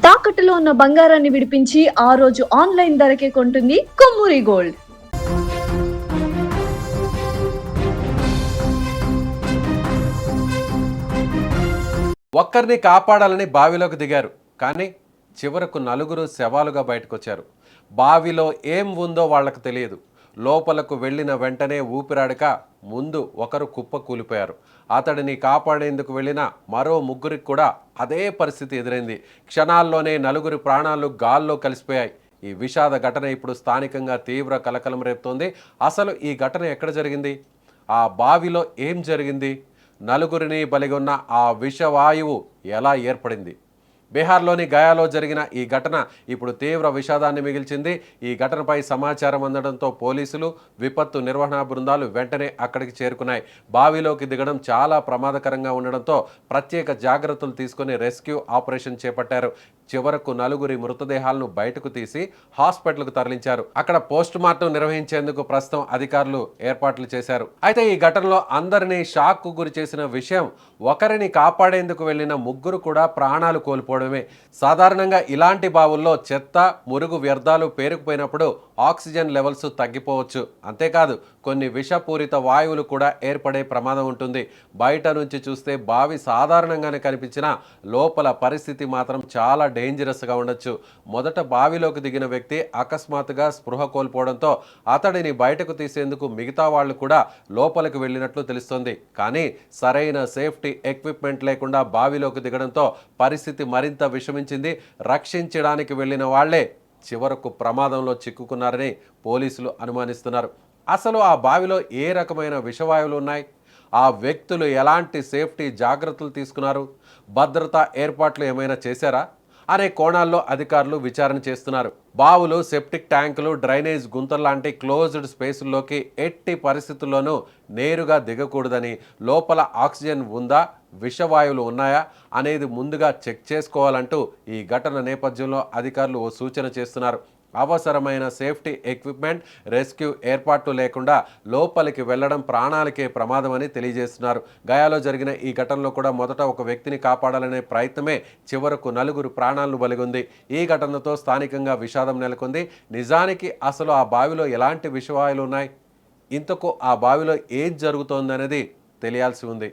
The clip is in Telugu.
తాకట్టులో ఉన్న బంగారాన్ని విడిపించి ఆ రోజు ఆన్లైన్ ధరకే కొంటుంది కొమ్మూరి గోల్డ్. ఒక్కరిని కాపాడాలని బావిలోకి దిగారు. కానీ చివరకు నలుగురు శవాలుగా బయటకొచ్చారు. బావిలో ఏం ఉందో వాళ్లకు తెలియదు. లోపలకు వెళ్ళిన వెంటనే ఊపిరాడక ముందు ఒకరు కుప్ప కూలిపోయారు. అతడిని కాపాడేందుకు వెళ్ళిన మరో ముగ్గురికి కూడా అదే పరిస్థితి ఎదురైంది. క్షణాల్లోనే నలుగురి ప్రాణాలు గాల్లో కలిసిపోయాయి. ఈ విషాద ఘటన ఇప్పుడు స్థానికంగా తీవ్ర కలకలం రేపుతోంది. అసలు ఈ ఘటన ఎక్కడ జరిగింది? ఆ బావిలో ఏం జరిగింది? నలుగురిని బలిగొన్న ఆ విషవాయువు ఎలా ఏర్పడింది? బీహార్లోని గయాలో జరిగిన ఈ ఘటన ఇప్పుడు తీవ్ర విషాదాన్ని మిగిల్చింది. ఈ ఘటనపై సమాచారం అందడంతో పోలీసులు, విపత్తు నిర్వహణ బృందాలు వెంటనే అక్కడికి చేరుకున్నాయి. బావిలోకి దిగడం చాలా ప్రమాదకరంగా ఉండడంతో ప్రత్యేక జాగ్రత్తలు తీసుకుని రెస్క్యూ ఆపరేషన్ చేపట్టారు. చివరకు నలుగురి మృతదేహాలను బయటకు తీసి హాస్పిటల్కు తరలించారు. అక్కడ పోస్ట్ మార్టం నిర్వహించేందుకు ప్రస్తుతం అధికారులు ఏర్పాట్లు చేశారు. అయితే ఈ ఘటనలో అందరినీ షాక్కు గురి చేసిన విషయం, ఒకరిని కాపాడేందుకు వెళ్లిన ముగ్గురు కూడా ప్రాణాలు కోల్పోవడమే. సాధారణంగా ఇలాంటి బావుల్లో చెత్త, మురుగు వ్యర్థాలు పేరుకుపోయినప్పుడు ఆక్సిజన్ లెవెల్స్ తగ్గిపోవచ్చు. అంతేకాదు కొన్ని విషపూరిత వాయువులు కూడా ఏర్పడే ప్రమాదం ఉంటుంది. బయట నుంచి చూస్తే బావి సాధారణంగానే కనిపించినా లోపల పరిస్థితి మాత్రం చాలా డేంజరస్గా ఉండొచ్చు. మొదట బావిలోకి దిగిన వ్యక్తి అకస్మాత్తుగా స్పృహ కోల్పోవడంతో అతడిని బయటకు తీసేందుకు మిగతా వాళ్ళు కూడా లోపలికి వెళ్ళినట్లు తెలుస్తోంది. కానీ సరైన సేఫ్టీ ఎక్విప్మెంట్ లేకుండా బావిలోకి దిగడంతో పరిస్థితి మరింత విషమించింది. రక్షించడానికి వెళ్ళిన వాళ్లే చివరకు ప్రమాదంలో చిక్కుకున్నారని పోలీసులు అనుమానిస్తున్నారు. అసలు ఆ బావిలో ఏ రకమైన విషవాయువులు ఉన్నాయి? ఆ వ్యక్తులు ఎలాంటి సేఫ్టీ జాగ్రత్తలు తీసుకున్నారు? భద్రతా ఏర్పాట్లు ఏమైనా చేశారా అనే కోణాల్లో అధికారులు విచారణ చేస్తున్నారు. బావులు, సెప్టిక్ ట్యాంకులు, డ్రైనేజ్ గుంతలు లాంటి క్లోజ్డ్ స్పేసుల్లోకి ఎట్టి పరిస్థితుల్లోనూ నేరుగా దిగకూడదని, లోపల ఆక్సిజన్ ఉందా, విషవాయువులు ఉన్నాయా అనేది ముందుగా చెక్ చేసుకోవాలంటూ ఈ ఘటన నేపథ్యంలో అధికారులు ఓ సూచన చేస్తున్నారు. అవసరమైన సేఫ్టీ ఎక్విప్మెంట్, రెస్క్యూ ఏర్పాట్లు లేకుండా లోపలికి వెళ్లడం ప్రాణాలకే ప్రమాదమని తెలియజేస్తున్నారు. గయాలో జరిగిన ఈ ఘటనలో కూడా మొదట ఒక వ్యక్తిని కాపాడాలనే ప్రయత్నమే చివరకు నలుగురు ప్రాణాలను బలిగొంది. ఈ ఘటనతో స్థానికంగా విషాదం నెలకొంది. నిజానికి అసలు ఆ బావిలో ఎలాంటి విషవాయువులు ఉన్నాయి? ఇంతకు ఆ బావిలో ఏం జరుగుతోందనేది తెలియాల్సి ఉంది.